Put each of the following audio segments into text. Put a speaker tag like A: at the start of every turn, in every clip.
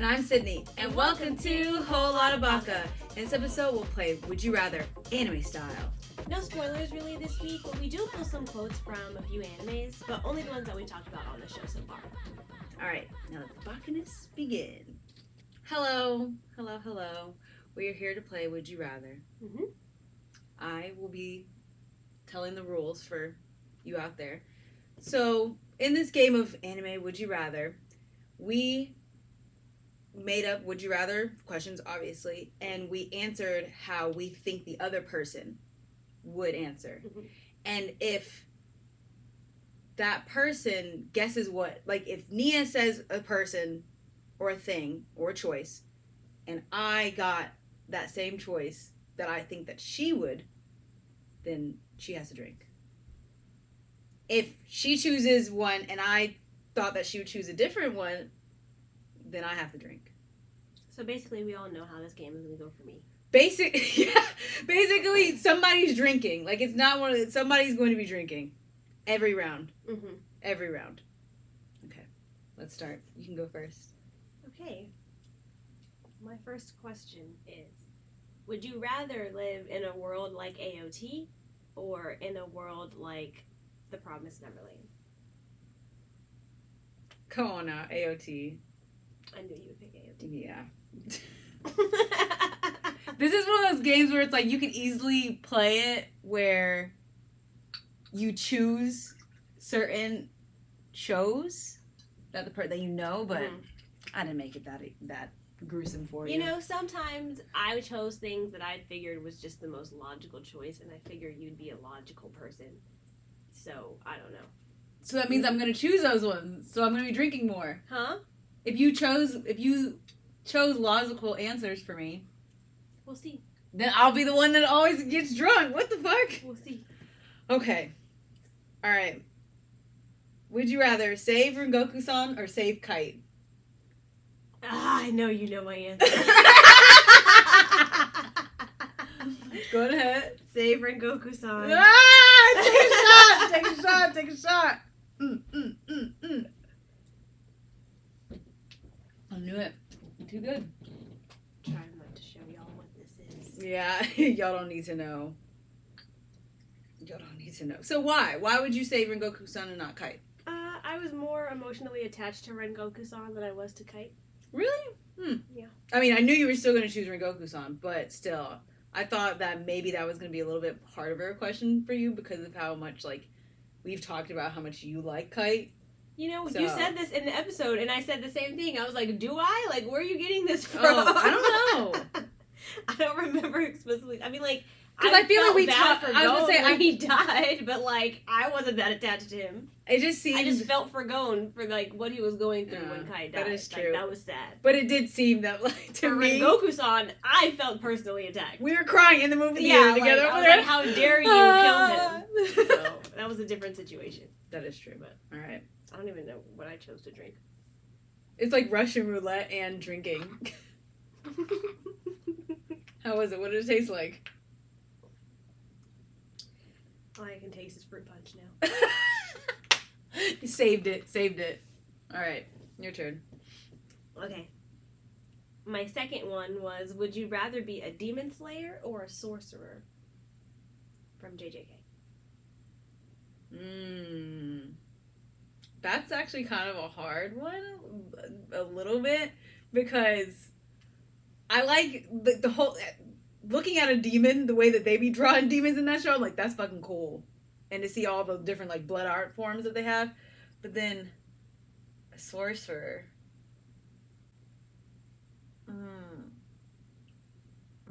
A: And I'm Sydney. And welcome to Whole Lotta Baka. In this episode, we'll play Would You Rather, anime style.
B: No spoilers really this week, but we do pull some quotes from a few animes, but only the ones that we talked about on the show so far.
A: Alright, now let the Bakaness begin. Hello. We are here to play Would You Rather.
B: Mm-hmm.
A: I will be telling the rules for you out there. So, in this game of anime Would You Rather, we made up Would You Rather questions, obviously, and we answered how we think the other person would answer.
B: Mm-hmm.
A: And if that person guesses what, like if Nia says a person or a thing or a choice, and I got that same choice that I think that she would, then she has to drink. If she chooses one and I thought that she would choose a different one, then I have to drink.
B: So basically, we all know how this game is going to go for me.
A: Basically, somebody's drinking. Like, it's not one of the, somebody's going to be drinking. Every round.
B: Mm-hmm.
A: Every round. Okay, let's start. You can go first.
B: Okay. My first question is, would you rather live in a world like AOT or in a world like The Promised Neverland?
A: Come on now, AOT.
B: I knew you would pick AOT.
A: Yeah. This is one of those games where it's like you can easily play it where you choose certain shows that that you know, but I didn't make it that gruesome for you.
B: You know, sometimes I chose things that I figured was just the most logical choice, and I figured you'd be a logical person. So, I don't know.
A: So that means I'm going to choose those ones. So I'm going to be drinking more.
B: Huh?
A: If you chose logical answers for me,
B: we'll see.
A: Then I'll be the one that always gets drunk. What the fuck?
B: We'll see. Okay.
A: All right. Would you rather save Rengoku-san or save Kite?
B: I know you know my answer.
A: Go ahead.
B: Save Rengoku-san.
A: Ah! Take a shot. I knew it. Too good.
B: Trying not to show y'all what this is.
A: Yeah, y'all don't need to know. So why? Why would you save Rengoku-san and not Kite?
B: I was more emotionally attached to Rengoku-san than I was to Kite.
A: Really?
B: Yeah.
A: I mean, I knew you were still going to choose Rengoku-san, but still, I thought that maybe that was going to be a little bit harder of a question for you because of how much, like, we've talked about how much you like Kite.
B: You know, you said this in the episode, and I said the same thing. I was like, do I? Like, where are you getting this from?
A: Oh, I don't know.
B: I don't remember explicitly. I mean, like,
A: because I feel like we
B: talked for
A: I was
B: Gon
A: gonna say
B: when he died, but like I wasn't that attached to him.
A: It just seemed.
B: I just felt for Gon for like what he was going through when Kai died.
A: That is true.
B: Like, that was sad.
A: But it did seem that like to me,
B: Rengoku-san, I felt personally attacked.
A: We were crying in the movie
B: theater
A: together.
B: I was like, how dare you kill him? So that was a different situation.
A: That is true. But all right,
B: I don't even know what I chose to drink.
A: It's like Russian roulette and drinking. How was it? What did it taste like?
B: All I can taste is fruit punch now.
A: You saved it. All right, your turn.
B: Okay. My second one was, would you rather be a demon slayer or a sorcerer? From JJK.
A: That's actually kind of a hard one, a little bit, because I like the whole... Looking at a demon, the way that they be drawing demons in that show, I'm like, that's fucking cool. And to see all the different, like, blood art forms that they have. But then, a sorcerer. I'm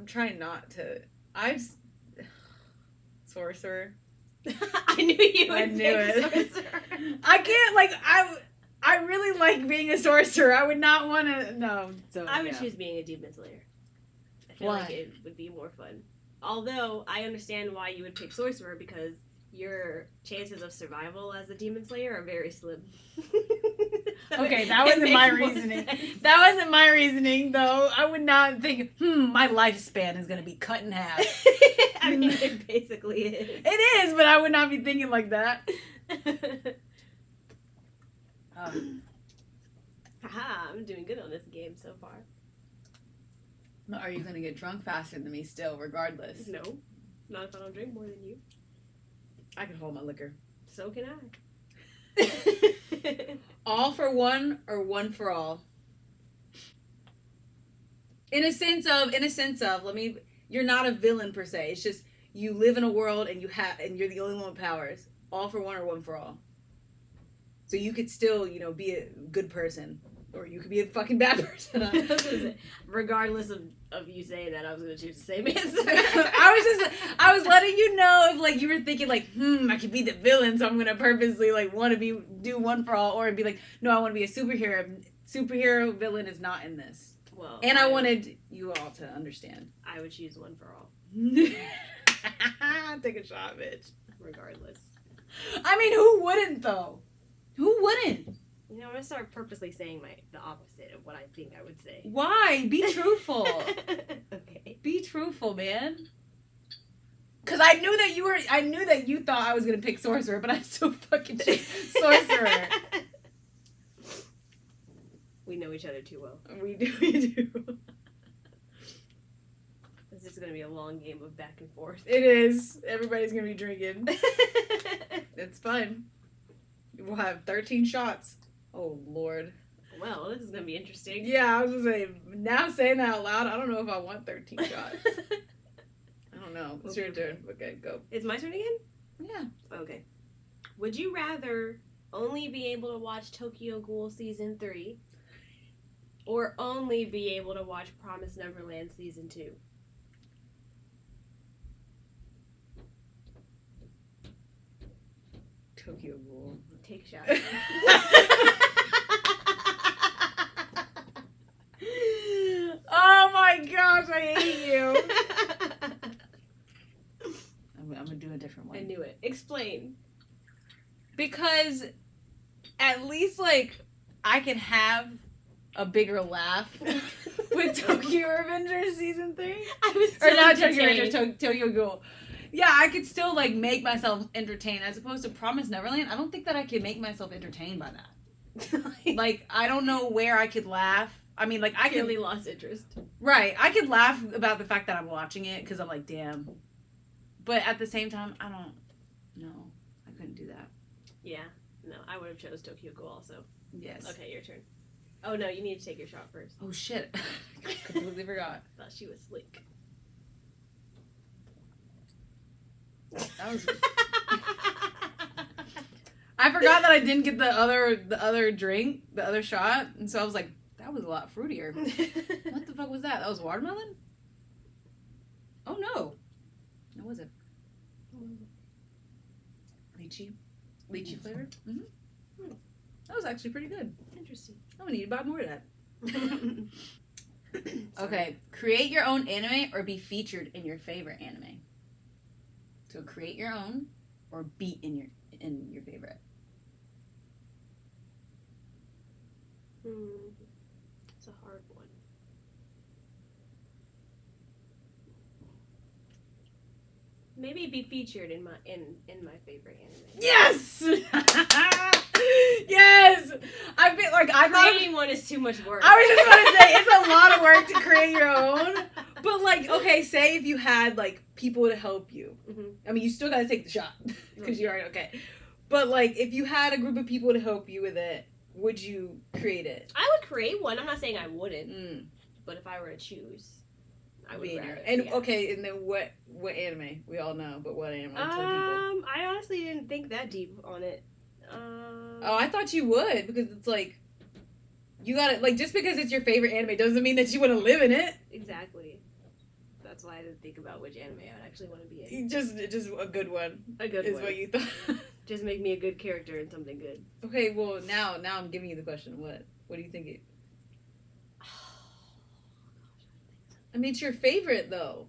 A: trying not to... Sorcerer.
B: I knew you would
A: I knew
B: pick sorcerer.
A: I can't, like, I really like being a sorcerer. I would not want to... No. So,
B: I would choose being a demon slayer. I feel like it would be more fun. Although, I understand why you would pick sorcerer, because your chances of survival as a demon slayer are very slim. So
A: okay, that wasn't my reasoning. That wasn't my reasoning, though. I would not think, my lifespan is going to be cut in half.
B: I mean, it basically is.
A: It is, but I would not be thinking like that.
B: Haha, I'm doing good on this game so far.
C: Are you gonna get drunk faster than me still, regardless?
B: No. Not if I don't drink more than you.
A: I can hold my liquor.
B: So can I.
A: All for one or one for all? In a sense of, you're not a villain per se. It's just you live in a world and you're the only one with powers. All for one or one for all. So you could still, be a good person, or you could be a fucking bad person.
B: Regardless of you saying that, I was gonna choose the same answer.
A: I was letting you know if like you were thinking like, I could be the villain, so I'm gonna purposely like want to do one for all, or be like, no, I want to be a superhero. Superhero villain is not in this.
B: Well,
A: and I wanted you all to understand.
B: I would choose one for all.
A: Take a shot, bitch.
B: Regardless.
A: I mean, who wouldn't though? Who wouldn't?
B: I'm gonna start purposely saying the opposite of what I think I would say.
A: Why? Be truthful.
B: Okay.
A: Be truthful, man. Cause I knew that you thought I was gonna pick sorcerer, but I still fucking chose sorcerer.
B: We know each other too well.
A: We do.
B: This is gonna be a long game of back and forth.
A: It is. Everybody's gonna be drinking. It's fun. We'll have 13 shots. Oh, Lord.
B: Well, this is gonna be interesting.
A: Yeah, I was gonna say, now saying that out loud, I don't know if I want 13 shots. I don't know. It's your turn. Okay, go.
B: It's my turn again?
A: Yeah.
B: Okay. Would you rather only be able to watch Tokyo Ghoul Season 3 or only be able to watch Promise Neverland Season 2?
A: Tokyo Ghoul.
B: Take a shot.
A: Oh my gosh, I hate you. I'm gonna do a different one.
B: I knew it. Explain.
A: Because at least like I can have a bigger laugh with Tokyo Revengers Season 3.
B: I was
A: Or not
B: entertained.
A: Tokyo Revengers, Tokyo Ghoul. Yeah, I could still like make myself entertained as opposed to Promise Neverland. I don't think that I could make myself entertained by that. Like I don't know where I could laugh. I mean, like I
B: really lost interest.
A: Right, I could laugh about the fact that I'm watching it because I'm like, damn. But at the same time, I don't know. I couldn't do that.
B: Yeah, no, I would have chose Tokyo Ghoul also.
A: Yes.
B: Okay, your turn. Oh no, you need to take your shot first.
A: Oh shit! Completely forgot.
B: Thought she was slick.
A: That was. I forgot that I didn't get the other drink, the other shot, and so I was like, that was a lot fruitier. What the fuck was that? That was watermelon? Oh no. What was it? Lychee. Lychee flavor? Mm-hmm. That was actually pretty good.
B: Interesting.
A: I'm gonna need to buy more of that. Okay. Create your own anime or be featured in your favorite anime. So create your own or be in your favorite.
B: It's a hard one. Maybe be featured in my favorite anime.
A: Yes. Yes. I feel like
B: Creating one is too much work.
A: I was just gonna say it's a lot of work to create your own. But like, okay, say if you had like people to help you.
B: Mm-hmm.
A: I mean, you still gotta take the shot because you're already okay. But like, if you had a group of people to help you with it, would you create it?
B: I would create one. I'm not saying I wouldn't, but if I were to choose, I would.
A: Okay, and then what anime? We all know, but what anime?
B: I honestly didn't think that deep on it.
A: Oh, I thought you would because it's like you gotta like just because it's your favorite anime doesn't mean that you want to live in it.
B: Exactly. That's why I didn't think about which anime I'd actually want to be in.
A: Just a good one.
B: A good
A: is
B: one.
A: What you thought.
B: Just make me a good character in something good.
A: Okay, well now I'm giving you the question. What do you think it? I mean, it's your favorite though.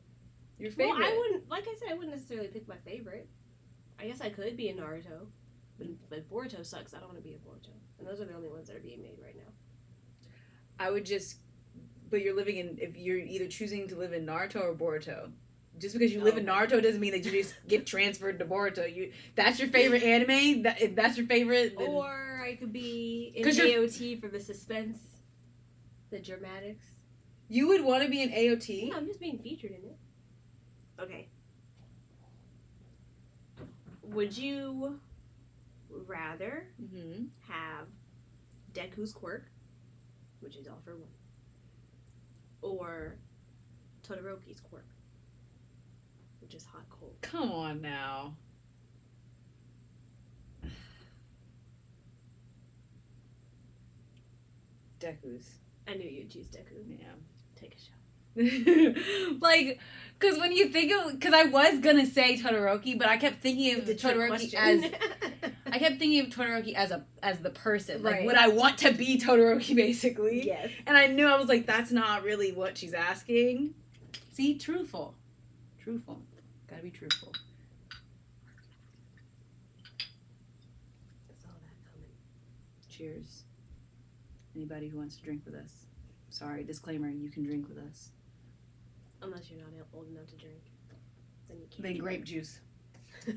A: Your favorite.
B: Well, I wouldn't. Like I said, I wouldn't necessarily pick my favorite. I guess I could be a Naruto, but Boruto sucks. I don't want to be a Boruto, and those are the only ones that are being made right now.
A: I would just. But you're living in. If you're either choosing to live in Naruto or Boruto. Just because you live in Naruto doesn't mean that you just get transferred to Boruto. That's your favorite anime. If that's your favorite. Then...
B: Or I could be in AOT for the suspense. The dramatics.
A: You would want to be an AOT?
B: Yeah, I'm just being featured in it. Okay. Would you rather
A: Mm-hmm.
B: have Deku's quirk, which is all for one, or Todoroki's quirk, which is hot cold?
A: Come on now. Deku's.
B: I knew you'd choose Deku.
A: Yeah.
B: Take a shot.
A: Like, because when you think of, because I was gonna say Todoroki, but I kept thinking of
B: It's a trick
A: Todoroki
B: question.
A: I kept thinking of Todoroki as the person. Like,
B: Right.
A: would I want to be Todoroki, basically?
B: Yes.
A: And I knew, I was like, that's not really what she's asking. See, truthful. Truthful. Gotta be truthful.
B: I saw that coming.
A: Cheers. Anybody who wants to drink with us. Sorry, disclaimer, you can drink with us.
B: Unless you're not old enough to drink. Then you can't.
A: Then grape juice.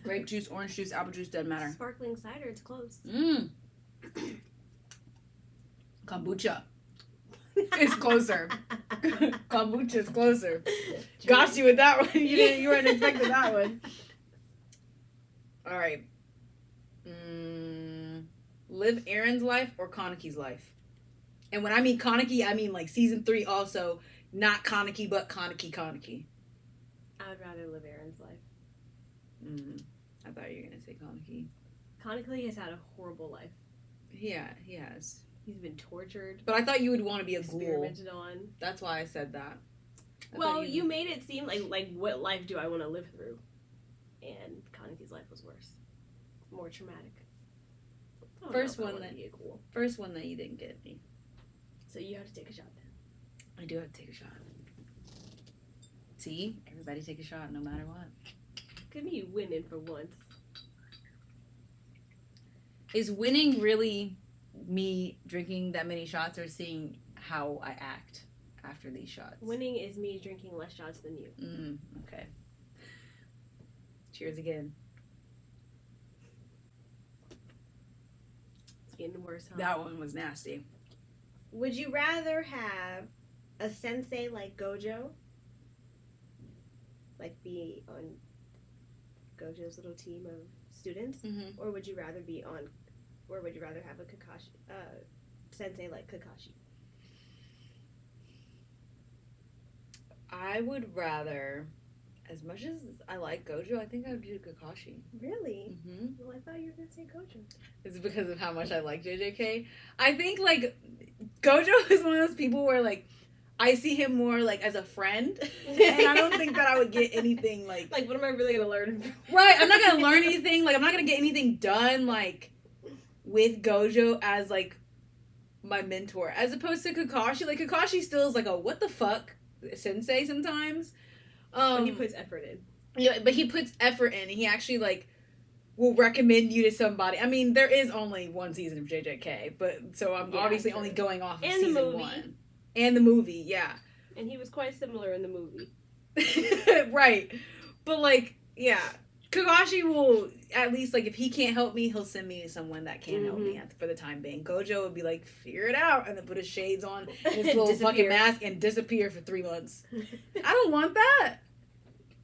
A: Grape juice, orange juice, apple juice, doesn't matter.
B: Sparkling cider, it's close.
A: Mmm. Kombucha. It's closer. Kombucha is closer. Got you with that one. You weren't expecting that one. All right. Live Aaron's life or Kaneki's life? And when I mean Kaneki, I mean like season 3 also. Not Kaneki, but Kaneki.
B: I would rather live Aaron's life.
A: I thought you were going to say Kaneki.
B: Kaneki has had a horrible life.
A: Yeah, he has.
B: He's been tortured.
A: But I thought you would want to be a ghoul.
B: Experimented on.
A: That's why I said that.
B: Well, you made it seem like what life do I want to live through? And Kaneki's life was worse. More traumatic. I don't
A: First
B: know if I
A: one
B: wanna
A: that-
B: be a ghoul.
A: First one that you didn't get me.
B: So you have to take a shot then.
A: I do have to take a shot. See? Everybody take a shot no matter what.
B: Could be winning for once.
A: Is winning really me drinking that many shots or seeing how I act after these shots?
B: Winning is me drinking less shots than you.
A: Okay. Cheers again.
B: It's getting worse, huh?
A: That one was nasty.
B: Would you rather have a sensei like Gojo? Like be on Gojo's little team of students?
A: Mm-hmm.
B: Or would you rather have a Kakashi sensei like Kakashi?
A: I would rather, as much as I like Gojo, I think I would do Kakashi.
B: Really?
A: Mm-hmm.
B: Well, I thought you were gonna say Gojo.
A: It's because of how much I like JJK. I think, like, Gojo is one of those people where, like, I see him more, like, as a friend. And I don't think that I would get anything, like...
B: Like, what am I really gonna learn?
A: Right, I'm not gonna learn anything. Like, I'm not gonna get anything done, like, with Gojo as, like, my mentor. As opposed to Kakashi. Like, Kakashi still is, like, a what the fuck sensei sometimes.
B: But he puts effort in.
A: Yeah, but he puts effort in. He actually, like, will recommend you to somebody. I mean, there is only one season of JJK, but so I'm obviously
B: true.
A: only going off of
B: And the
A: season
B: movie.
A: 1. And the movie, yeah.
B: And he was quite similar in the movie.
A: Right. But, like, yeah. Kakashi will, at least, like, if he can't help me, he'll send me to someone that can help me for the time being. Gojo would be like, figure it out, and then put his shades on and his little fucking mask and disappear for 3 months. I don't want that.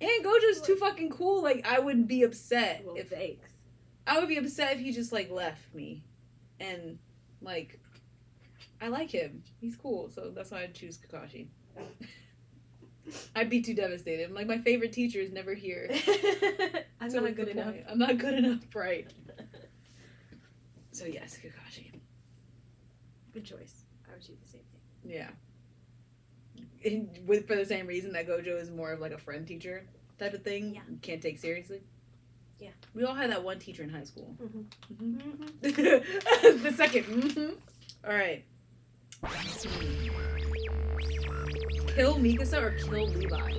A: And Gojo's too fucking cool. Like, I would be upset
B: Well,
A: if
B: thanks.
A: I would be upset if he just, like, left me. And, like, I like him. He's cool, so that's why I'd choose Kakashi. I'd be too devastated. I'm like, my favorite teacher is never here.
B: I'm
A: So
B: not
A: what's
B: good
A: the
B: enough.
A: point? I'm not good enough, right? So yes, Kakashi.
B: Good choice. I would choose the same thing.
A: Yeah. For the same reason that Gojo is more of like a friend teacher type of thing.
B: Yeah.
A: You can't take seriously.
B: Yeah.
A: We all had that one teacher in high school.
B: Mm-hmm.
A: The second. All right. Kill Mikasa or kill Levi?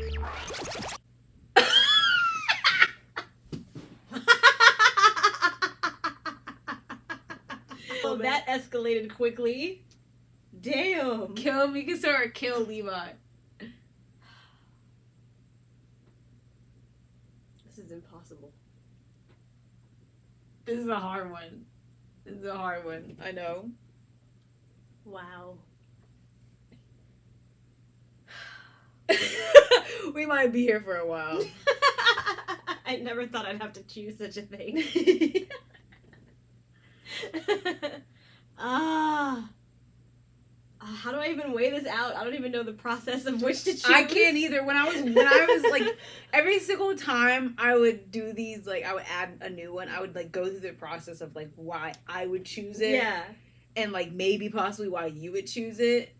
B: Well, that escalated quickly. Damn.
A: Kill Mikasa or kill Levi?
B: This is impossible.
A: This is a hard one. This is a hard one. I know.
B: Wow.
A: We might be here for a while.
B: I never thought I'd have to choose such a thing. How do I even weigh this out? I don't even know the process of which to choose.
A: I can't either. When I was like, every single time I would do these, like, I would add a new one. I would like go through the process of like why I would choose it.
B: Yeah.
A: And like maybe possibly why you would choose it.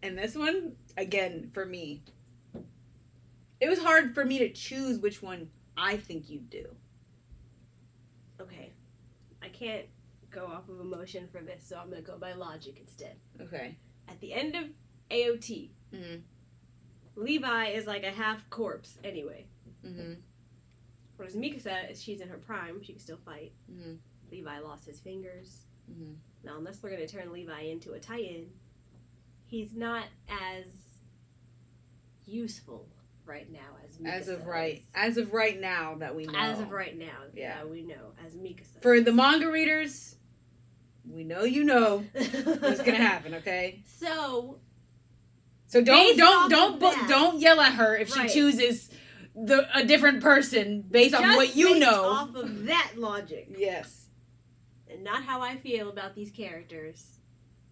A: And this one, again, for me, it was hard for me to choose which one I think you'd do.
B: Okay. I can't go off of emotion for this, so I'm going to go by logic instead.
A: Okay.
B: At the end of AOT, Levi is like a half corpse anyway. Whereas Mikasa, she's in her prime, she can still fight. Levi lost his fingers. Now, unless we're going to turn Levi into a Titan, he's not as useful right now as Mikasa
A: as of right now that we know.
B: As of right now, yeah, we know as Mikasa.
A: For the manga readers, we know you know what's gonna happen. Okay. So don't yell at her if she chooses a different person based on what you know.
B: Off of that logic.
A: Yes.
B: And not how I feel about these characters.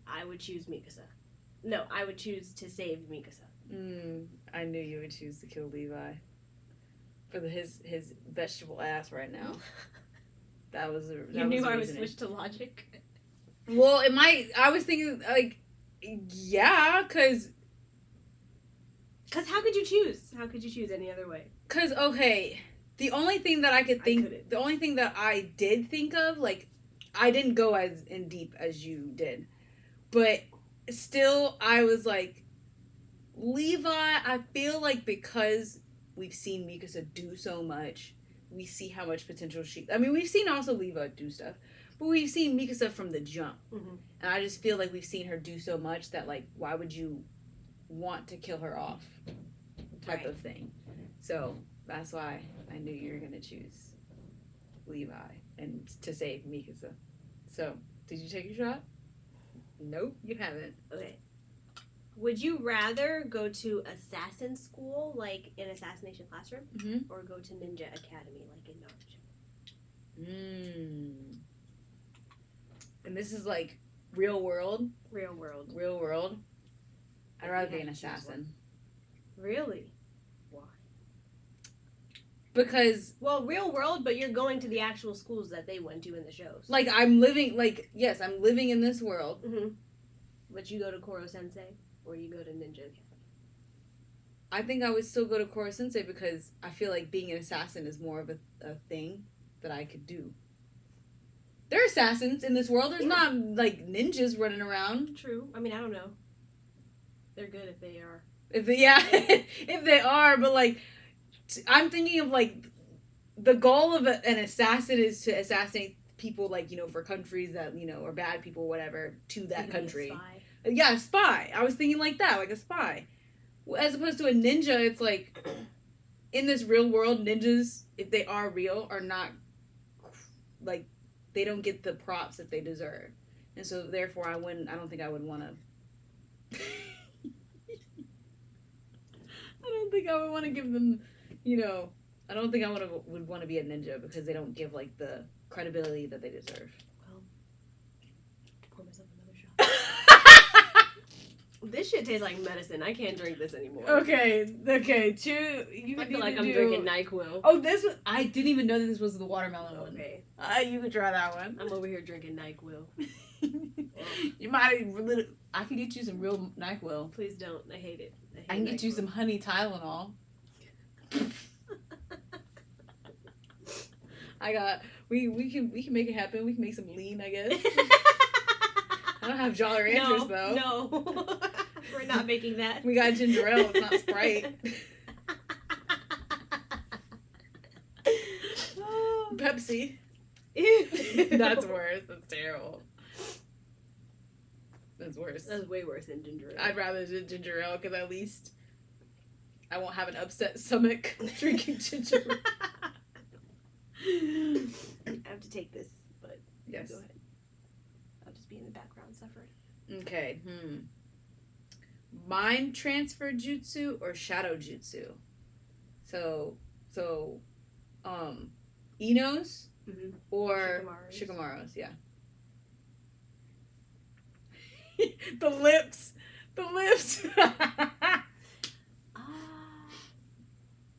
B: I would choose Mikasa. No, I would choose to save Mikasa.
A: I knew you would choose to kill Levi for his vegetable ass right now. You
B: knew I would switch to logic.
A: Well, I was thinking like, yeah, because
B: how could you choose? How could you choose any other way?
A: Because okay, the only thing that I could think, the only thing that I did think of, like, I didn't go as in deep as you did, but still, I was like, Levi, I feel like because we've seen Mikasa do so much, we see how much potential we've seen also Levi do stuff, but we've seen Mikasa from the jump. And I just feel like we've seen her do so much that, like, why would you want to kill her off type of thing. So that's why I knew you were going to choose Levi and to save Mikasa. So, did you take your shot? Nope, you haven't.
B: Okay. Would you rather go to assassin school, like in Assassination Classroom, or go to Ninja Academy, like in Naruto?
A: And this is like real world?
B: Real world.
A: Real world? I'd rather be an assassin.
B: Really? Why?
A: Because...
B: Well, real world, but you're going to the actual schools that they went to in the shows.
A: Like, I'm living in this world.
B: But you go to Koro Sensei, or you go to Ninja Academy?
A: I think I would still go to Koro Sensei because I feel like being an assassin is more of a thing that I could do. There are assassins in this world. There's not, like, ninjas running around.
B: True. I mean, I don't know. They're good if they are.
A: If they are, but, like, I'm thinking of, like, the goal of an assassin is to assassinate people, like, you know, for countries that, you know, are bad people, whatever, to that country.
B: A spy.
A: Yeah, a spy. I was thinking like that, like a spy. As opposed to a ninja, it's like, in this real world, ninjas, if they are real, are not, like, they don't get the props that they deserve. And so, therefore, I don't think I would want to... I don't think I would want to give them, you know... I don't think I would want to be a ninja because they don't give, like, the credibility that they deserve.
B: Well, pour myself another shot. This shit tastes like medicine. I can't drink this anymore.
A: Okay. I
B: feel like I'm drinking NyQuil.
A: Oh, I didn't even know that this was the watermelon one.
B: Okay.
A: You can try that one.
B: I'm over here drinking NyQuil.
A: You might I can get you some real NyQuil.
B: Please don't. I hate it.
A: I can get you some honey Tylenol. We can make it happen. We can make some lean, I guess. I don't have Jolly Ranchers though.
B: No. We're not making that.
A: We got ginger ale, it's not Sprite. Pepsi. That's worse. That's terrible. That's worse.
B: That's way worse than ginger ale.
A: I'd rather do ginger ale because at least I won't have an upset stomach drinking ginger ale.
B: I have to take this, but
A: yes.
B: Go ahead. I'll just be in the background suffering.
A: Okay. mind transfer jutsu or shadow jutsu. So, Inos or Shikamaru's, yeah. The lips.
B: I'm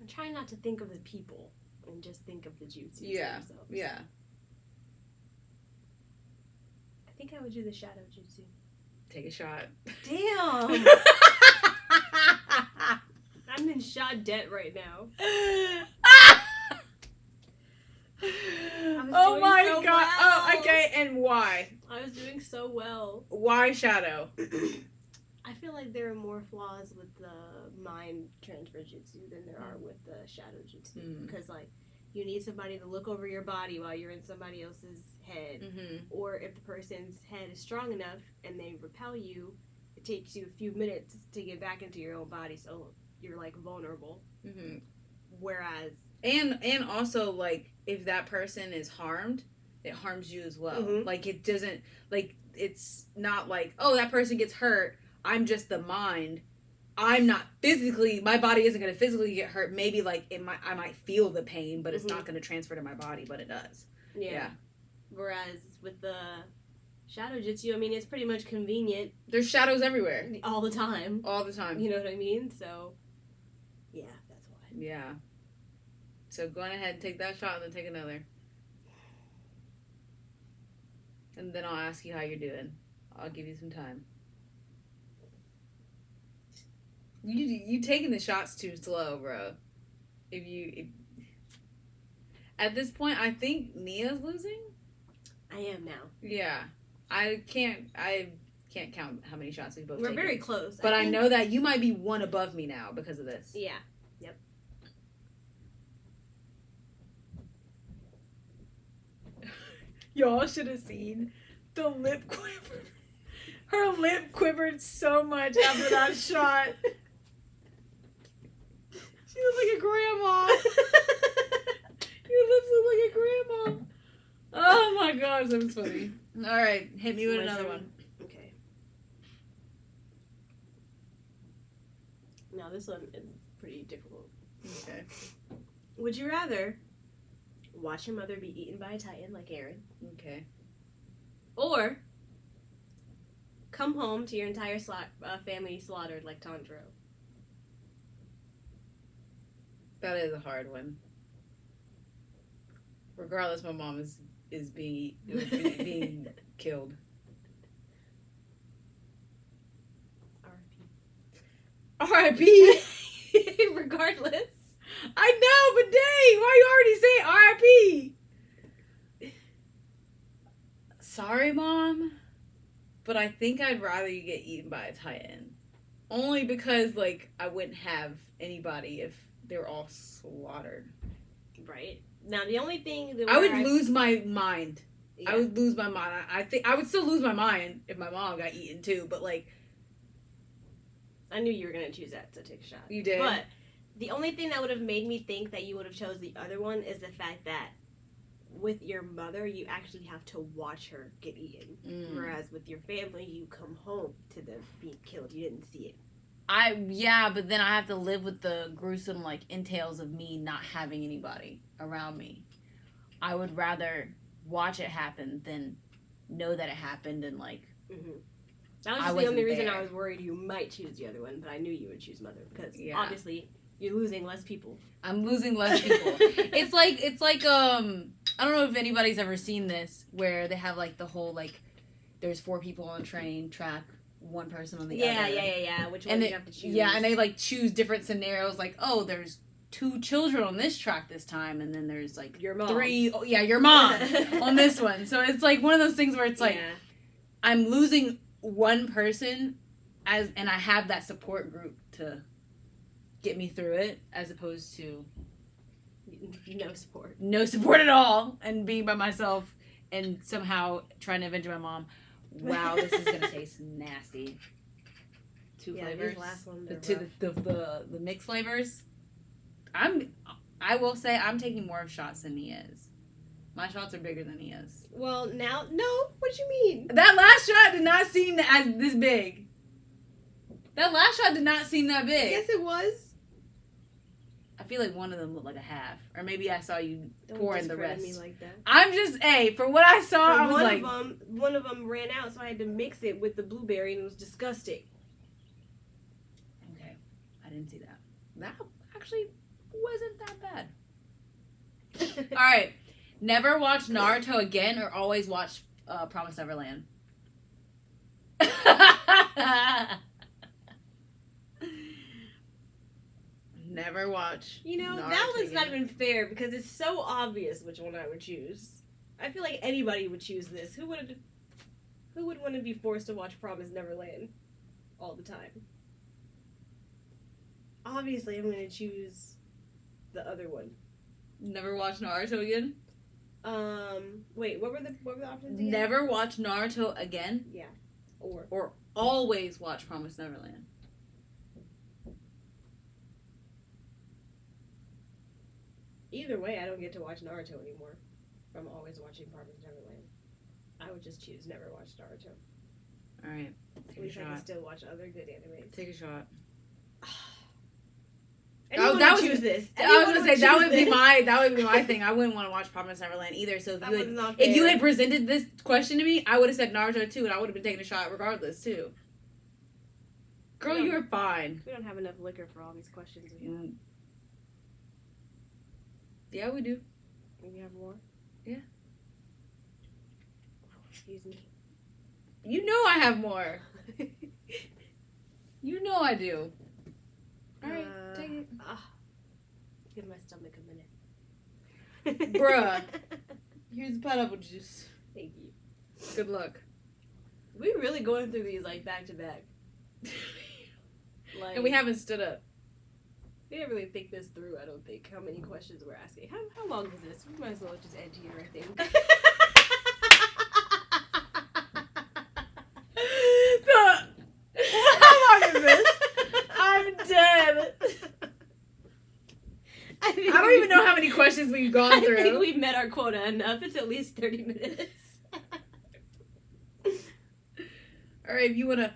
B: trying not to think of the people and just think of the jutsus themselves.
A: Yeah.
B: I think I would do the shadow jutsu.
A: Take a shot.
B: Damn! I'm in shot debt right now.
A: Oh my god. Well. Oh, okay, and why?
B: I was doing so well.
A: Why shadow?
B: I feel like there are more flaws with the mind transfer jutsu than there are with the shadow jutsu. Because, like, you need somebody to look over your body while you're in somebody else's head. Or if the person's head is strong enough and they repel you, it takes you a few minutes to get back into your own body, so you're, like, vulnerable. Whereas...
A: And also, like, if that person is harmed, it harms you as well. Like, it doesn't... Like, it's not like, oh, that person gets hurt, I'm just the mind. I'm not physically... My body isn't going to physically get hurt. Maybe, like, I might feel the pain, but it's not going to transfer to my body, but it does. Yeah.
B: Whereas with the shadow jutsu, I mean, it's pretty much convenient.
A: There's shadows everywhere.
B: All the time. You know what I mean? So, yeah, that's why.
A: Yeah. So go on ahead and take that shot and then take another. And then I'll ask you how you're doing. I'll give you some time. You taking the shots too slow, bro. At this point, I think Nia's losing.
B: I am now.
A: Yeah. I can't count how many shots we've both taken.
B: We're very close.
A: But I know that you might be one above me now because of this.
B: Yeah. Yep.
A: Y'all should have seen the lip quiver. Her lip quivered so much after that shot. She looked like a grandma. Your lips look like a grandma. Oh my gosh, that was funny. All right, hit me with another one.
B: Okay. Now this one is pretty difficult.
A: Okay.
B: Would you rather watch your mother be eaten by a titan like Aaron?
A: Okay.
B: Or come home to your entire family slaughtered like Tondro?
A: That is a hard one. Regardless, my mom is being killed. R.I.P.
B: Regardless.
A: I know, but dang, why you already saying R.I.P.? Sorry, Mom, but I think I'd rather you get eaten by a titan. Only because, like, I wouldn't have anybody if they were all slaughtered.
B: Right. Now, the only thing that
A: I would lose my mind.
B: Yeah.
A: I would lose my mind. I think I would still lose my mind if my mom got eaten too, but, like...
B: I knew you were going to choose that, so take a shot.
A: You did?
B: But the only thing that would have made me think that you would have chose the other one is the fact that with your mother, you actually have to watch her get eaten. Whereas with your family, you come home to them being killed. You didn't see it.
C: But then I have to live with the gruesome, like, entails of me not having anybody around me. I would rather watch it happen than know that it happened and, like...
B: That was just the only reason I was worried you might choose the other one, but I knew you would choose mother because obviously you're losing less people.
C: I'm losing less people. It's like I don't know if anybody's ever seen this where they have, like, the whole, like, there's 4 people on a train track, one person on the other.
B: Yeah. Which one do you have to choose?
C: Yeah, and they, like, choose different scenarios, like, oh, there's 2 children on this track this time, and then there's, like,
B: your mom.
C: 3, your mom on this one. So it's, like, one of those things where it's, like, I'm losing one person and I have that support group to get me through it, as opposed to no support at all, and being by myself and somehow trying to avenge my mom. Wow, this is gonna taste nasty. 2 flavors.
B: These last ones
C: the mixed flavors. I will say I'm taking more of shots than he is. My shots are bigger than he is.
B: Well, now, no. What do you mean?
A: That last shot did not seem as this big.
C: That last shot did not seem that big.
B: Yes, it was.
C: I feel like one of them looked like a half. Or maybe I saw you pour in the rest.
B: Me like that.
C: I'm just, for what I saw, I was like...
B: One of them ran out, so I had to mix it with the blueberry, and it was disgusting.
C: Okay. I didn't see that. That actually wasn't that bad. All right. Never watch Naruto again or always watch Promised Neverland? Never watch.
B: You know,
C: Naruto
B: that one's
C: again.
B: not even fair because it's so obvious which one I would choose. I feel like anybody would choose this. Who would want to be forced to watch Promised Neverland all the time? Obviously, I'm going to choose the other one.
C: Never watch Naruto again?
B: Wait, what were the options again?
C: Never watch Naruto again?
B: Yeah.
C: Or always watch Promised Neverland?
B: Either way, I don't get to watch Naruto anymore. If I'm always watching Promised Neverland. I would just choose never watch Naruto.
C: Alright.
B: At least I can still watch other good animes.
C: Take a shot.
B: Anyone
C: that
B: would
C: was
B: choose this.
C: I was gonna say that would be
B: this.
C: my thing. I wouldn't want to watch Promised Neverland either. So
B: That was not
C: if you
B: fair.
C: had presented this question to me, I would have said Naruto too, and I would have been taking a shot regardless too. Girl, you're fine.
B: We don't have enough liquor for all these questions.
C: Yeah, we do.
B: You have more?
C: Yeah.
B: Excuse me.
C: You know I have more. You know I do. All right, take it.
B: Give my stomach a minute.
C: Bruh. Here's the pineapple juice.
B: Thank you.
C: Good luck.
B: We really going through these like back to back. Like,
C: And we haven't stood up.
B: We didn't really think this through. I don't think how many questions we're asking. How long is this? We might as well just end here. I think.
C: How long is this? I'm dead. I don't even know how many questions we've gone through.
B: I think we've met our quota enough. It's at least 30 minutes.
C: All right, if you want to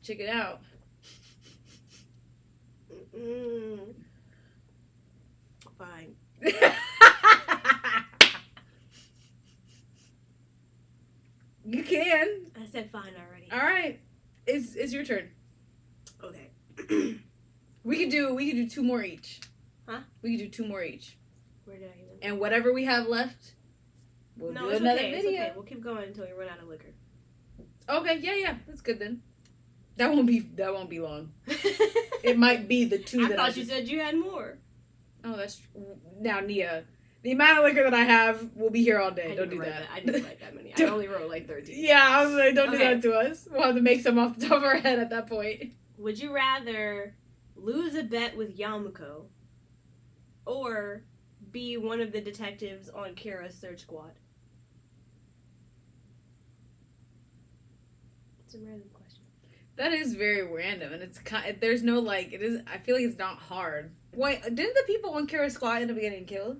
C: check it out.
B: Fine.
C: You can.
B: I said fine already.
C: All right. It's your turn.
B: Okay.
C: We could do two more each.
B: Huh?
C: We could do two more each.
B: Where did I even?
C: And whatever we have left, we'll do another video.
B: It's okay. We'll keep going until we run out of liquor.
C: Okay, yeah, that's good then. That won't be long. It might be the two that
B: I thought you said you had more.
C: Oh, that's now, Nia. The amount of liquor that I have will be here all day. Don't do that.
B: I didn't write that many. I only wrote like 13.
C: Yeah, I was like, don't do
B: Okay.
C: that to us. We'll have to make some off the top of our head at that point.
B: Would you rather lose a bet with Yamako or be one of the detectives on Kira's search squad? It's a random question.
C: That is very random, and it's there's no like it is. I feel like it's not hard. Wait, didn't the people on Kira's squad end up getting killed?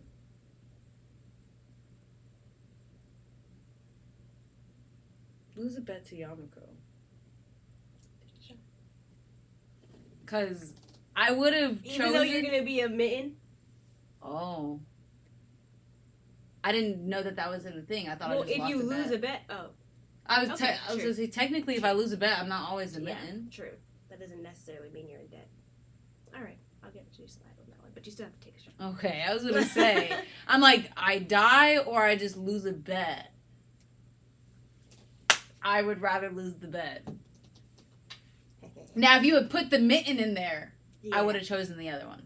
C: Lose a bet to Yamako. Because I would have chosen...
B: Even though you're going to be a mitten?
C: Oh. I didn't know that was in the thing. I thought I just
B: if
C: lost
B: you
C: a
B: lose
C: bet.
B: a bet... Oh.
C: I was
B: Okay,
C: going to say, technically, if I lose a bet, I'm not always admitting.
B: Yeah, true. That doesn't necessarily mean you're in debt. Alright, I'll get you slide on that one. But you still have to take a shot.
C: Okay, I was going to say, I'm like, I die or I just lose a bet. I would rather lose the bet. Now, if you had put the mitten in there,
B: Yeah.
C: I would have chosen the other one.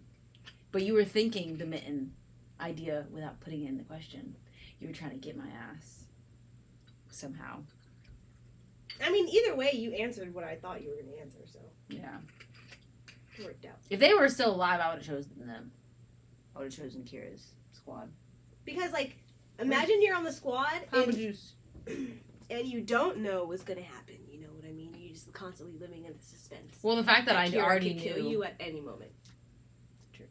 C: But you were thinking the mitten idea without putting it in the question. You were trying to get my ass. Somehow.
B: I mean, either way, you answered what I thought you were going to answer, so
C: Yeah.
B: it worked out.
C: If they were still alive, I would have chosen them. I would have chosen Kira's squad.
B: Because, like, imagine you're on the squad
C: Pineapple juice.
B: and you don't know what's going to happen. You know what I mean? You're just constantly living in the suspense.
C: Well, the fact that I
B: Kira
C: already
B: could kill
C: knew.
B: you at any moment. True.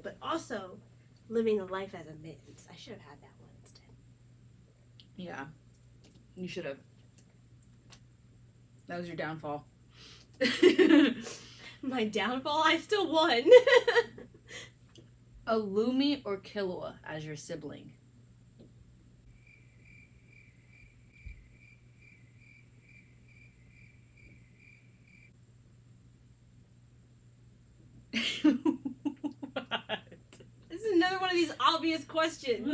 B: But also, living a life as a mittens. I should have had that one instead.
C: Yeah. You should have. That was your downfall.
B: My downfall? I still won.
C: Illumi or Killua as your sibling?
B: This is another one of these obvious questions.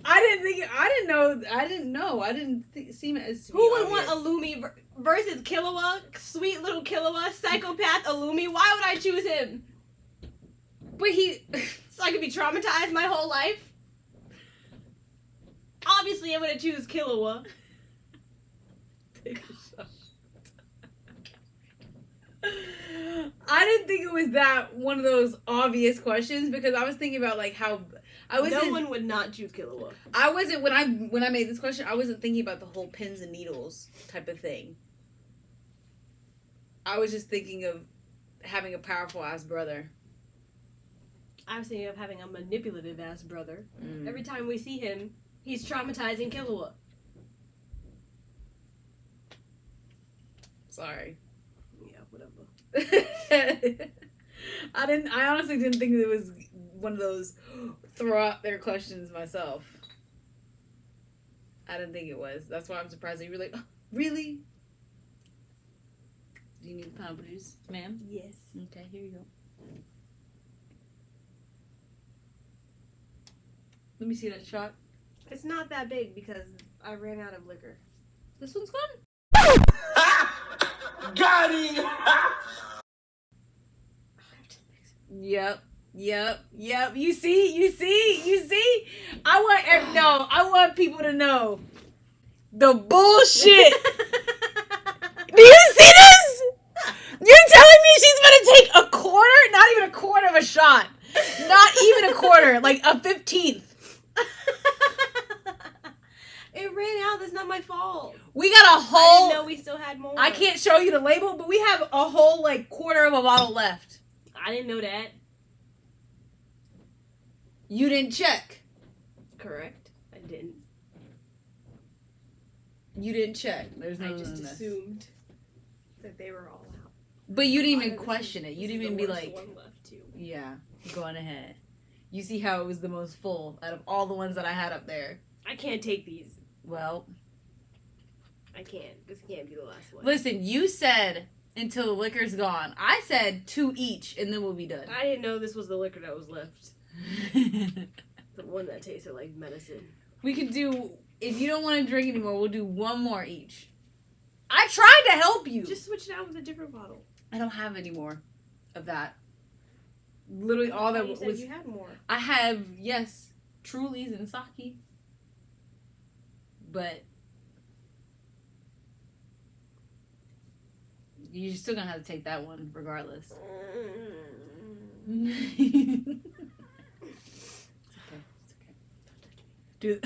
C: I didn't know. I didn't seem as.
B: Who would want Illumi versus Killua? Sweet little Killua, psychopath Illumi. Why would I choose him?
C: But he.
B: So I could be traumatized my whole life? Obviously, I'm gonna choose Killua.
C: Take a shot. I didn't think it was that one of those obvious questions because I was thinking about like how
B: No one would not choose Killua.
C: I wasn't when I made this question. I wasn't thinking about the whole pins and needles type of thing. I was just thinking of having a powerful ass brother.
B: I was thinking of having a manipulative ass brother. Every time we see him, he's traumatizing Killua.
C: Sorry.
B: Yeah, whatever.
C: I honestly didn't think it was one of those throw out their questions myself. I didn't think it was. That's why I'm surprised that you were like, oh, really? Do you need pineapple juice, ma'am?
B: Yes.
C: Okay, here you go. Let me see that shot.
B: It's not that big because I ran out of liquor.
C: This one's gone.
D: Got him!
C: Yep. You see? I want people to know the bullshit. Do you see this? You're telling me she's gonna take a quarter? Not even a quarter of a shot. Not even a quarter, like a 15th.
B: It ran out. That's not my fault.
C: We got a
B: I
C: whole.
B: didn't know we still had more.
C: I can't show you the label, but we have a whole like quarter of a bottle left.
B: I didn't know that.
C: You didn't check.
B: Correct. I didn't.
C: You didn't check. There's no.
B: I just assumed that they were all out.
C: But you didn't even
B: This
C: question
B: is-
C: it. You
B: this
C: didn't
B: is
C: even
B: the
C: be
B: worst
C: like,
B: one left too.
C: yeah, go on ahead. You see how it was the most full out of all the ones that I had up there.
B: I can't take these.
C: Well,
B: I can't. This can't be the last one.
C: listen, you said until the liquor's gone. I said 2 each, and then we'll be done.
B: I didn't know this was the liquor that was left. The one that tasted like medicine.
C: We could do, if you don't want to drink anymore, we'll do 1 more each. I tried to help you.
B: Just switch it out with a different bottle.
C: I don't have any more of that. Literally all that
B: you said
C: was.
B: you had more.
C: I have, yes, Trulies and sake. But you're still gonna have to take that one regardless. It's okay. Dude.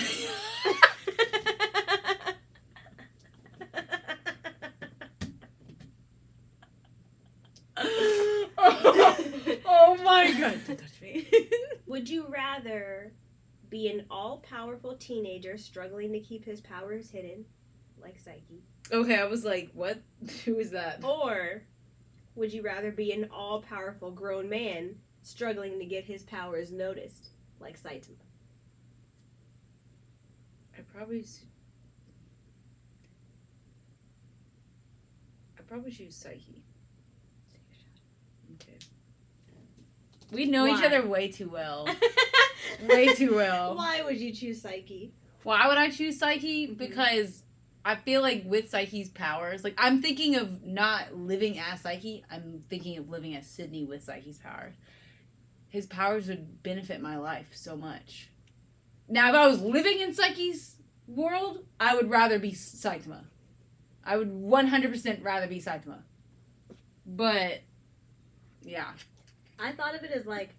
C: Oh my god. Don't touch me.
B: Would you rather be an all-powerful teenager struggling to keep his powers hidden, like Psyche?
C: Okay, I was like, what? Who is that?
B: Or would you rather be an all-powerful grown man struggling to get his powers noticed, like Saitama?
C: I probably choose Psyche. Okay. We know each
B: Why?
C: other way too well. Way too well.
B: Why would you choose Psyche?
C: Why would I choose Psyche? Because I feel like with Psyche's powers, like I'm thinking of not living as Psyche. I'm thinking of living as Sydney with Psyche's powers. His powers would benefit my life so much. Now, if I was living in Psyche's world, I would rather be Saitama. I would 100% rather be Saitama. But, yeah.
B: I thought of it as like,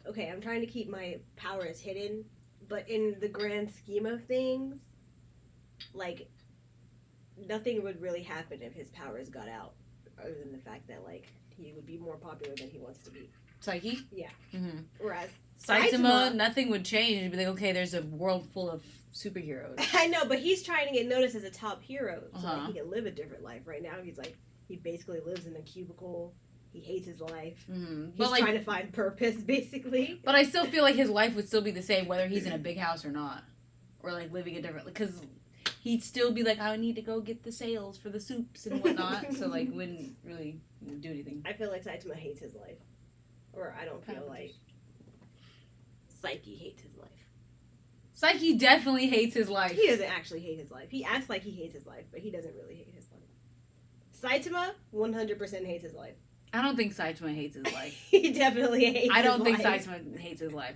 B: okay, I'm trying to keep my powers hidden, but in the grand scheme of things, like, nothing would really happen if his powers got out, other than the fact that, like, he would be more popular than he wants to be.
C: Psyche?
B: Yeah.
C: Mm-hmm.
B: Whereas
C: Saitama, nothing would change. It'd be like, okay, there's a world full of superheroes.
B: I know, but he's trying to get noticed as a top hero so
C: Uh-huh.
B: that he can live a different life. Right now, he's like, he basically lives in a cubicle. He hates his life.
C: Mm-hmm.
B: He's trying to find purpose, basically.
C: But I still feel like his life would still be the same whether he's in a big house or not. Or, like, living a different... Because he'd still be like, I need to go get the sales for the soups and whatnot. So, like, wouldn't really do anything.
B: I feel like Saitama hates his life. Or I don't feel like Psyche hates his life.
C: Psyche definitely hates his life.
B: He doesn't actually hate his life. He acts like he hates his life, but he doesn't really hate his life. Saitama 100% hates his life.
C: I don't think Saitama hates his life.
B: He definitely hates his life.
C: I don't think Saitama hates his life.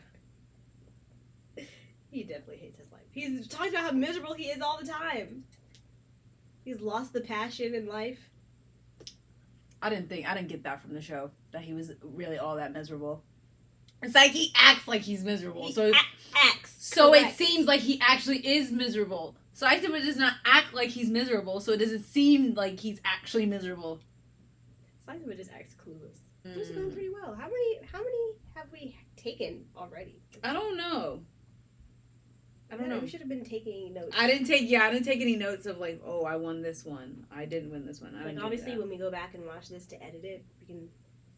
B: He definitely hates his life. He's talking about how miserable he is all the time. He's lost the passion in life.
C: I didn't get that from the show, that he was really all that miserable. It's like he acts like he's miserable.
B: He
C: so
B: acts.
C: So
B: correct.
C: it seems like he actually is miserable. Saitama does not act like he's miserable, so it doesn't seem like he's actually miserable.
B: Saitama just acts clueless. This is going pretty well. How many have we taken already?
C: I don't know. I don't know.
B: We should have been taking notes.
C: I didn't take any notes of like, oh, I won this one. I didn't win this one.
B: Like obviously when we go back and watch this to edit it, we can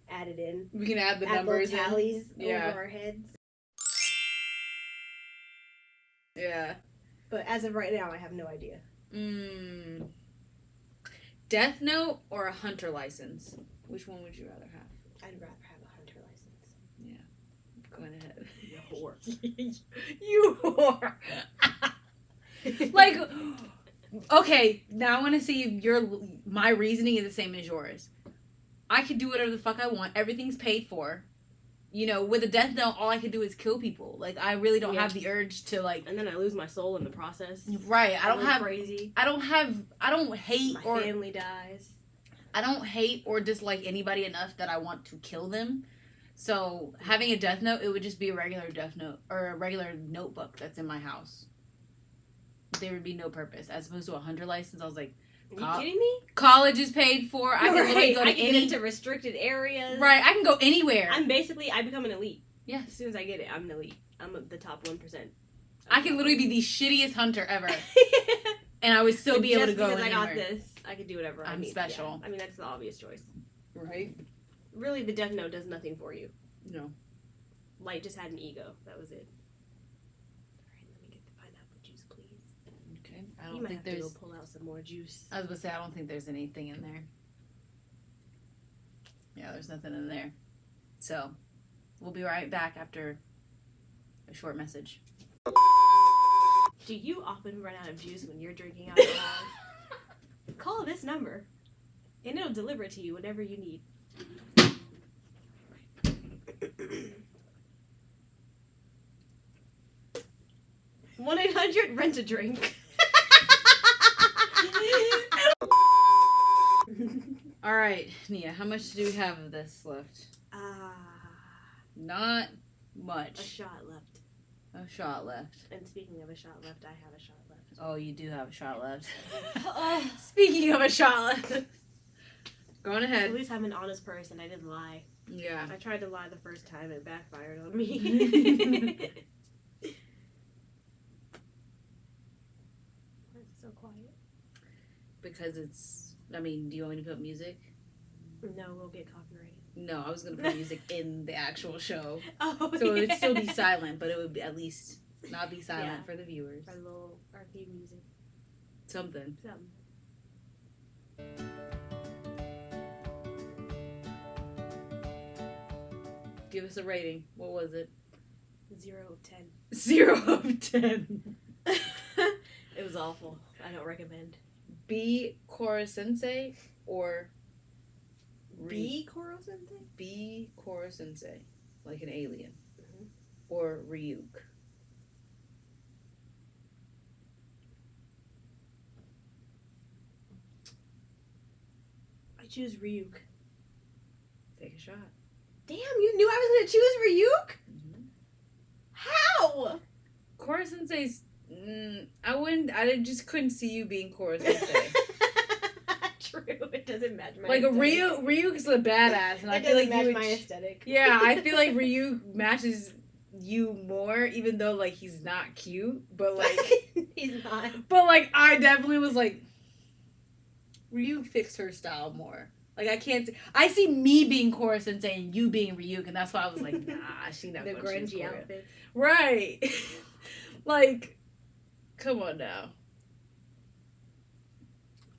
B: add it in.
C: We can add the
B: add
C: numbers
B: little tallies
C: in.
B: over our heads.
C: Yeah.
B: But as of right now, I have no idea.
C: Death Note or a hunter license? Which one would you rather have?
B: I'd rather have a hunter license.
C: Yeah. Go ahead.
B: You whore.
C: You whore. Like, okay, now I want to see if my reasoning is the same as yours. I could do whatever the fuck I want. Everything's paid for. You know, with a Death Note, all I could do is kill people. Like, I really don't have the urge to, like...
B: And then I lose my soul in the process.
C: Right. I don't
B: crazy.
C: I don't hate
B: my family dies.
C: I don't hate or dislike anybody enough that I want to kill them. So, having a Death Note, it would just be a regular Death Note, or a regular notebook that's in my house. There would be no purpose. As opposed to a hunter license, I was like...
B: Are you kidding me?
C: College is paid for. I can literally go to
B: get into restricted areas.
C: Right, I can go anywhere.
B: I become an elite.
C: Yeah.
B: As soon as I get it, I'm an elite. I'm the top 1%.
C: I can literally be the shittiest hunter ever. And I would still be able to go anywhere.
B: I got this, I can do whatever I need.
C: I'm special.
B: Yeah. I mean, that's the obvious choice.
C: Right?
B: Really, the Death Note does nothing for you.
C: No.
B: Light just had an ego. That was it. Alright, let me get the pineapple juice, please.
C: Okay. I don't
B: You might
C: think
B: have to
C: there's...
B: go pull out some more juice.
C: I was going to say, I don't think there's anything in there. Yeah, there's nothing in there. So, we'll be right back after a short message.
B: Do you often run out of juice when you're drinking alcohol? Call this number, and it'll deliver it to you whenever you need. 1-800-RENT-A-DRINK.
C: All right, Nia, how much do we have of this left? Not much.
B: A shot left.
C: A shot left.
B: And speaking of a shot left, I have a shot left.
C: Oh, you do have a shot left. Speaking of a shot left. Go on ahead.
B: At least I'm an honest person. I didn't lie.
C: Yeah.
B: I tried to lie the first time. It backfired on me. Why is it so quiet?
C: Because it's... I mean, do you want me to put music?
B: No, we'll get copyrighted.
C: No, I was going to put music in the actual show.
B: Oh,
C: So it would still be silent, but it would be at least not be silent for the viewers.
B: Our theme music.
C: Something. Give us a rating. What was it?
B: 0 of 10.
C: 0 of 10.
B: It was awful. I don't recommend.
C: B. Koro Sensei or
B: B. Koro Sensei?
C: B. Koro Sensei. Like an alien.
B: Mm-hmm.
C: Or Ryuk.
B: I choose Ryuk.
C: Take a shot.
B: Damn, you knew I was going to choose Ryuk?
C: Mm-hmm.
B: How?
C: Koro Sensei's... I just couldn't see you being Koro Sensei.
B: True, it doesn't match my
C: Like
B: aesthetic.
C: Ryuk's a badass, and I
B: It
C: feel like
B: doesn't
C: you
B: match my aesthetic.
C: Yeah, I feel like Ryuk matches
A: you more, even though like he's not cute, but like
B: He's not.
A: but like I definitely was like, Ryuk fixed her style more. Like I can't. I see me being Korra Sensei and you being Ryuk, and that's why I was like, nah, she not
B: The
A: gonna choose
B: grungy
A: Korra.
B: outfits.
A: Right. Like, come on now.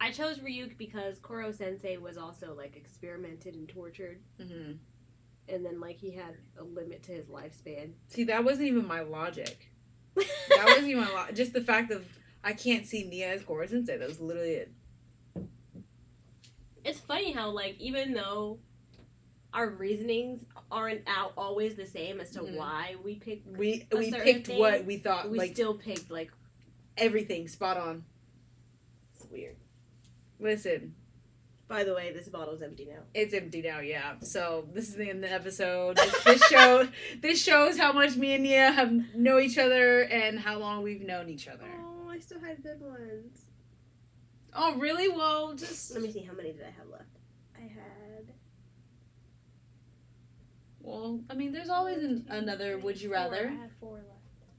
B: I chose Ryuk because Koro Sensei was also like experimented and tortured,
A: Mm-hmm.
B: and then like he had a limit to his lifespan.
A: See, that wasn't even my logic. That wasn't even my logic. Just the fact of I can't see Nia as Korra Sensei. That was literally it.
B: It's funny how like even though our reasonings aren't always the same as to
A: Mhm.
B: why we picked,
A: We
B: certain
A: picked
B: thing,
A: what we thought.
B: we
A: Like
B: still picked like
A: everything spot on.
B: it's weird.
A: Listen,
B: By the way, this bottle's empty now.
A: it's empty now. Yeah. So this is the end of the episode. This shows how much me and Nia know each other and how long we've known each other.
B: Oh, I still had good ones.
A: Oh, really? Well, just
B: Let me see, how many did I have left? I had.
A: well. I mean, there's always another. Would you rather?
B: I had 4 left.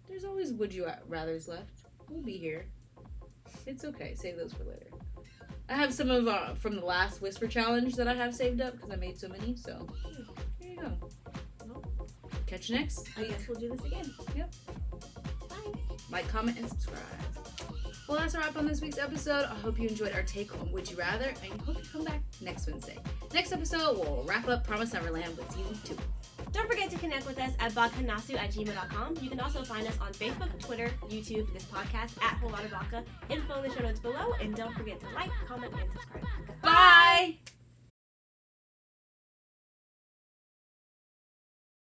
A: There's always would you rather's left. We'll be here. It's okay. Save those for later. I have some of from the last Whisper Challenge that I have saved up because I made so many. So there you go.
B: Well,
A: Catch you next.
B: I guess we'll do this again.
A: Yep.
B: Bye.
A: Like, comment, and subscribe. Well, that's a wrap on this week's episode. I hope you enjoyed our take on Would You Rather, and hope you come back next Wednesday. Next episode, we'll wrap up Promise Neverland with season 2.
B: Don't forget to connect with us at bakanasu@gmail.com. You can also find us on Facebook, Twitter, YouTube, this podcast at Whole Lotta Baka. Info in the show notes below, and don't forget to like, comment, and subscribe.
A: Bye!